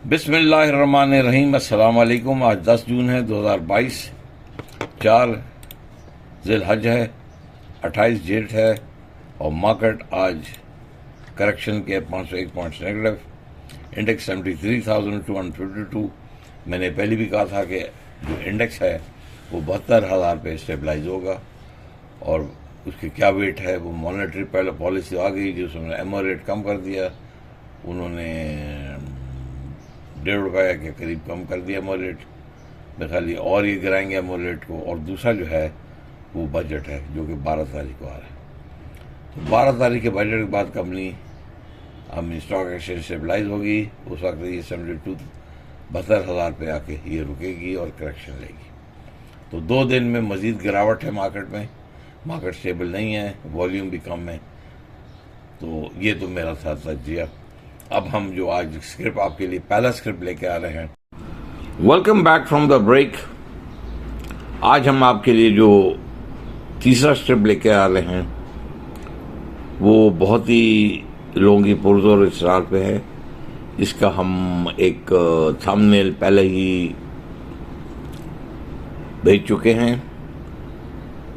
बिस्मिल्लाहिर्रहमानिर्रहीम। अस्सलाम वालेकुम। आज 10 जून है 2022, 4 ज़िलहज है, 28 जेठ है और मार्केट आज करेक्शन के 501 पॉइंट्स नेगेटिव, इंडेक्स 73,252। मैंने पहले भी कहा था कि जो इंडेक्स है वो 72,000 पे स्टेबलाइज होगा और उसकी क्या वेट है, वो मॉनेटरी पॉलिसी आ गई जो उसने एमओ रेट कम कर दिया, उन्होंने ₹1.5 के करीब कम कर दिया एमओ रेट में, खाली और ये गिराएंगे एमओ रेट को। और दूसरा जो है वो बजट है जो कि 12 तारीख को आ रहा है। तो 12 तारीख के बजट के बाद कंपनी हम स्टॉक एक्सचेंज स्टेबलाइज होगी, उस वक्त ये 72,000 पे आके ये रुकेगी और करेक्शन लेगी। तो 2 दिन में मजीद गिरावट है मार्केट में, मार्केट स्टेबल नहीं है, वॉल्यूम भी कम है। तो ये तो मेरा था तजिया। अब हम जो आज स्क्रिप्ट आपके लिए पहला स्क्रिप्ट लेके आ रहे हैं। Welcome back from the break. आज हम आपके लिए जो तीसरा स्क्रिप्ट लेके आ रहे हैं वो बहुत ही लोगों की पुरजोर इसरार पे है। इसका हम एक थंबनेल पहले ही भेज चुके हैं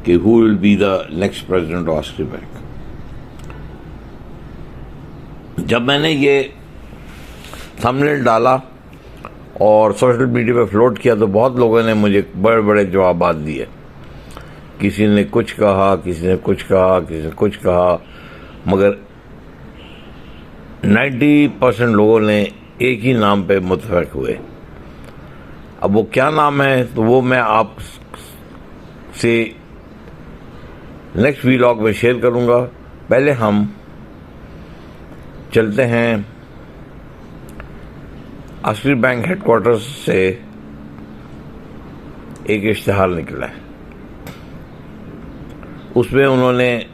कि who will be the next president of Austria bank. जब मैंने ये थंबनेल डाला और सोशल मीडिया पे फ्लोट किया तो बहुत लोगों ने मुझे बड़े बड़े जवाबात दिए। किसी ने कुछ कहा, किसी ने कुछ कहा, किसी ने कुछ कहा, मगर 90% लोगों ने एक ही नाम पे मुत्तफिक हुए। अब वो क्या नाम है तो वो मैं आप से नेक्स्ट व्लॉग में शेयर करूंगा। पहले हम चलते हैं ऑस्ट्री बैंक हेडक्वार्टर्स से एक इश्तिहार निकला है, उसमें उन्होंने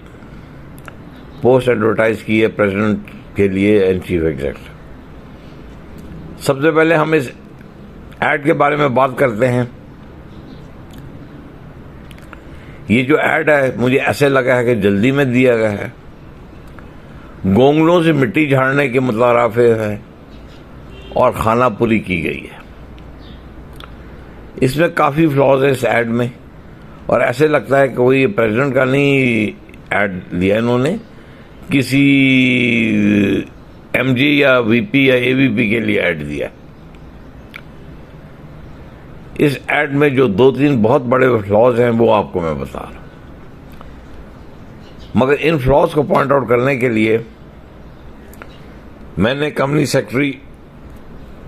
पोस्ट एडवर्टाइज की है प्रेसिडेंट के लिए एंड चीफ एग्जीक्यूटिव। सबसे पहले हम इस ऐड के बारे में बात करते हैं। ये जो ऐड है मुझे ऐसे लगा है कि जल्दी में दिया गया है, गोंगलों से मिट्टी झाड़ने के मुताराफे है और खाना पूरी की गई है। इसमें काफ़ी फ्लॉज है इस ऐड में और ऐसे लगता है कि कोई प्रेसिडेंट का नहीं ऐड दिया इन्होंने, किसी एमजी या वीपी या एवीपी के लिए ऐड दिया। इस ऐड में जो 2-3 बहुत बड़े फ्लॉज हैं वो आपको मैं बता रहा हूं, मगर इन फ्लॉज को पॉइंट आउट करने के लिए मैंने कंपनी सेक्रेटरी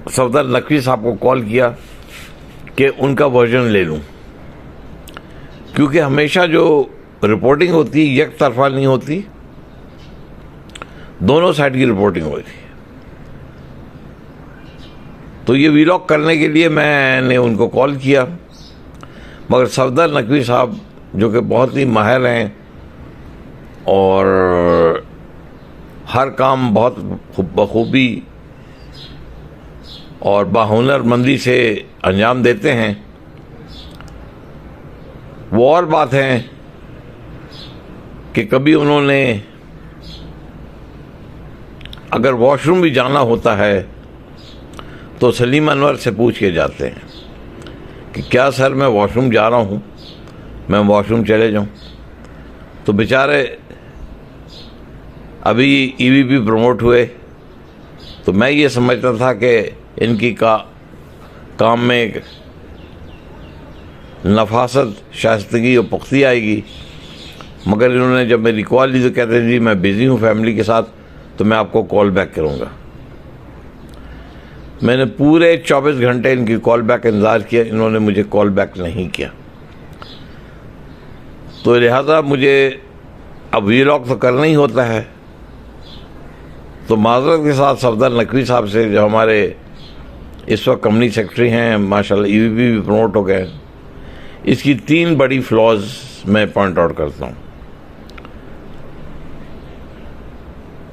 सफदर नकवी साहब को कॉल किया कि उनका वर्जन ले लूं, क्योंकि हमेशा जो रिपोर्टिंग होती है एक तरफा नहीं होती, दोनों साइड की रिपोर्टिंग होती है। तो ये व्लॉग करने के लिए मैंने उनको कॉल किया, मगर सफदर नकवी साहब जो कि बहुत ही माहिर हैं और हर काम बहुत बखूबी और बाहुनरमंदी से अंजाम देते हैं, वो और बात है कि कभी उन्होंने अगर वॉशरूम भी जाना होता है तो सलीम अनवर से पूछ के जाते हैं कि क्या सर मैं वॉशरूम जा रहा हूँ, मैं वॉशरूम चले जाऊँ। तो बेचारे अभी ईवीपी प्रमोट हुए तो मैं ये समझता था कि इनकी काम में एक नफासत, शाइस्तगी और पुख्ती आएगी, मगर इन्होंने जब मेरी कॉल ली तो कहते हैं जी मैं बिज़ी हूँ फैमिली के साथ, तो मैं आपको कॉल बैक करूँगा। मैंने पूरे 24 घंटे इनकी कॉल बैक इंतज़ार किया, इन्होंने मुझे कॉल बैक नहीं किया। तो लिहाजा मुझे अब व्लॉग तो करना ही होता है, तो माजरत के साथ सफदर नकवी साहब से जो हमारे इस वक्त कंपनी सेक्रेटरी हैं, माशाल्लाह ईवीपी भी प्रमोट हो गए, इसकी 3 बड़ी फ्लॉज मैं पॉइंट आउट करता हूँ।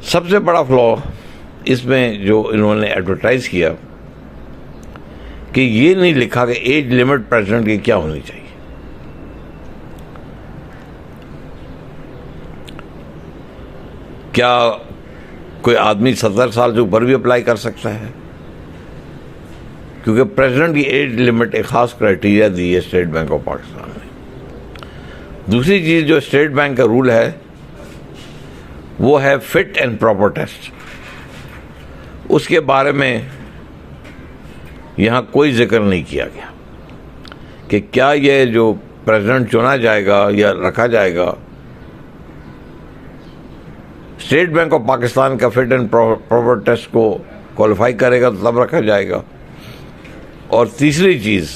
सबसे बड़ा फ्लॉ इसमें जो इन्होंने एडवर्टाइज किया कि ये नहीं लिखा कि एज लिमिट प्रेसिडेंट की क्या होनी चाहिए। क्या कोई आदमी 70 साल से ऊपर भी अप्लाई कर सकता है? क्योंकि प्रेसिडेंट की एज लिमिट एक ख़ास क्राइटेरिया दी है स्टेट बैंक ऑफ पाकिस्तान ने। दूसरी चीज़ जो स्टेट बैंक का रूल है वो है फिट एंड प्रॉपर टेस्ट। उसके बारे में यहाँ कोई जिक्र नहीं किया गया कि क्या ये जो प्रेसिडेंट चुना जाएगा या रखा जाएगा स्टेट बैंक ऑफ पाकिस्तान का फिट एंड प्रॉपर टेस्ट को क्वालिफाई करेगा तो तब रखा जाएगा। और तीसरी चीज़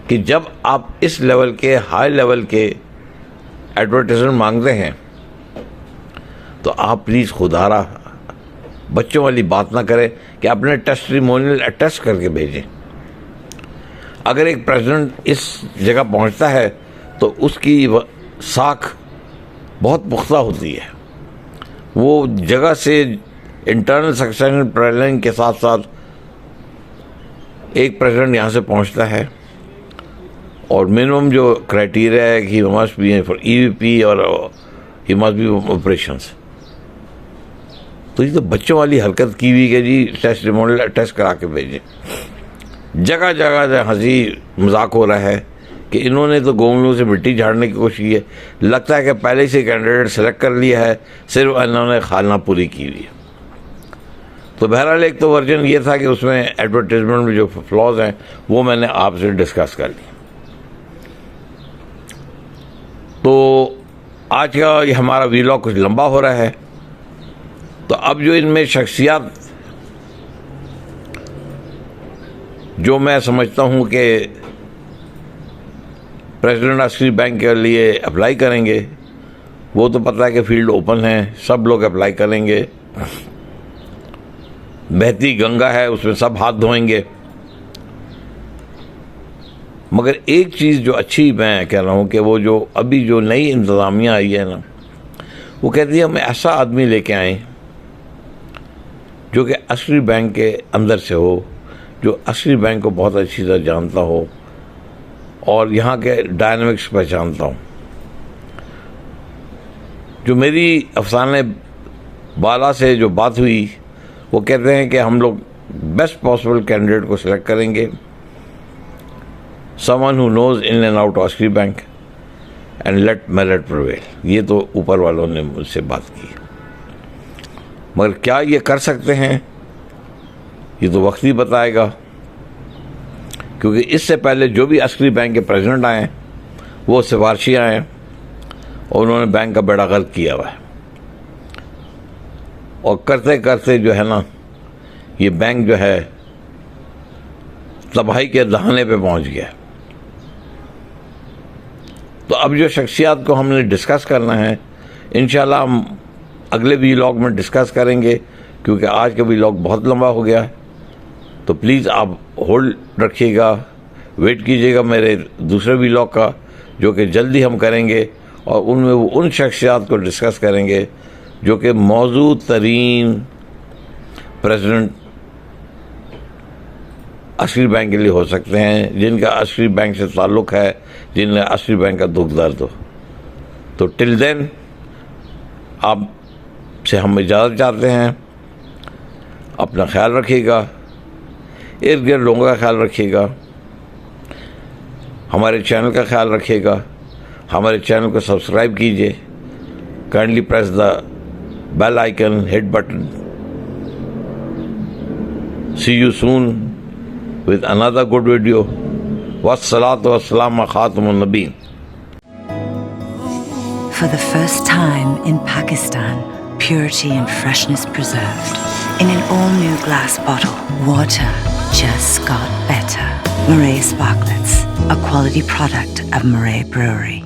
कि जब आप इस लेवल के हाई लेवल के एडवर्टाइजमेंट मांगते हैं तो आप प्लीज़ खुदारा बच्चों वाली बात ना करें कि अपने टेस्टिमोनियल अटेस्ट करके भेजें। अगर एक प्रेसिडेंट इस जगह पहुंचता है तो उसकी साख बहुत पुख्ता होती है। वो जगह से इंटरनल सक्सेशन प्लानिंग के साथ साथ एक प्रेसिडेंट यहाँ से पहुँचता है और मिनिमम जो क्राइटेरिया है कि मस्ट बी फॉर ईवीपी और ही मस्ट बी ऑपरेशंस। तो ये तो बच्चों वाली हरकत की हुई है जी, टेस्टिमोनियल टेस्ट करा के भेजें। जगह जगह हंसी मजाक हो रहा है कि इन्होंने तो गोमलों से मिट्टी झाड़ने की कोशिश की है। लगता है कि पहले से कैंडिडेट सेलेक्ट कर लिया है, सिर्फ इन्होंने खाना पूरी की हुई है। तो बहरहाल एक तो वर्जन ये था कि उसमें एडवर्टाइजमेंट में जो फ्लॉज हैं वो मैंने आपसे डिस्कस कर ली। तो आज का ये हमारा वीलॉग कुछ लंबा हो रहा है, तो अब जो इनमें शख्सियत जो मैं समझता हूँ कि प्रेसिडेंट अस्करी बैंक के लिए अप्लाई करेंगे, वो तो पता है कि फील्ड ओपन है, सब लोग अप्लाई करेंगे। बहती गंगा है, उसमें सब हाथ धोएंगे। मगर एक चीज़ जो अच्छी मैं कह रहा हूँ कि वो जो अभी जो नई इंतज़ामिया आई है ना, वो कहती है हम ऐसा आदमी लेके आए जो कि अस्करी बैंक के अंदर से हो, जो अस्करी बैंक को बहुत अच्छी तरह जानता हो और यहाँ के डायनामिक्स पहचानता हूँ। जो मेरी अफसाने बाला से जो बात हुई, वो कहते हैं कि हम लोग बेस्ट पॉसिबल कैंडिडेट को सिलेक्ट करेंगे, someone who knows in and out Askari bank and let merit prevail. ये तो ऊपर वालों ने मुझसे बात की, मगर क्या ये कर सकते हैं ये तो वक्त ही बताएगा। क्योंकि इससे पहले जो भी अस्करी बैंक के प्रेसिडेंट आए वो सिफारशी आए और उन्होंने बैंक का बेड़ा गर्क किया हुआ है, और करते करते जो है ना ये बैंक जो है तबाही के दहाने पे पहुंच गया। तो अब जो शख्सियत को हमने डिस्कस करना है, इंशाल्लाह हम अगले व्लॉग में डिस्कस करेंगे, क्योंकि आज का व्लॉग बहुत लंबा हो गया। तो प्लीज़ आप होल्ड रखिएगा, वेट कीजिएगा मेरे दूसरे व्लॉग का, जो कि जल्दी हम करेंगे और उनमें वो उन शख्सियत को डिस्कस करेंगे जो कि मौजूद तरीन प्रेसिडेंट अस्करी बैंक के लिए हो सकते हैं, जिनका अस्करी बैंक से ताल्लुक़ है, जिनने अस्करी बैंक का दुख दर्द हो। तो टिल देन आप से हम इजाज़त चाहते हैं। अपना ख्याल रखिएगा, इर्द गिर्द लोगों का ख्याल रखिएगा, हमारे चैनल का ख्याल रखिएगा, हमारे चैनल को सब्सक्राइब कीजिए, kindly press the bell icon, hit button. See you soon with another good video. Wassalatu wassalamu khatamun nabiyyin. For the first time in Pakistan, purity and freshness preserved. In an all-new glass bottle, water just got better. Murray Sparklets, a quality product of Murray Brewery.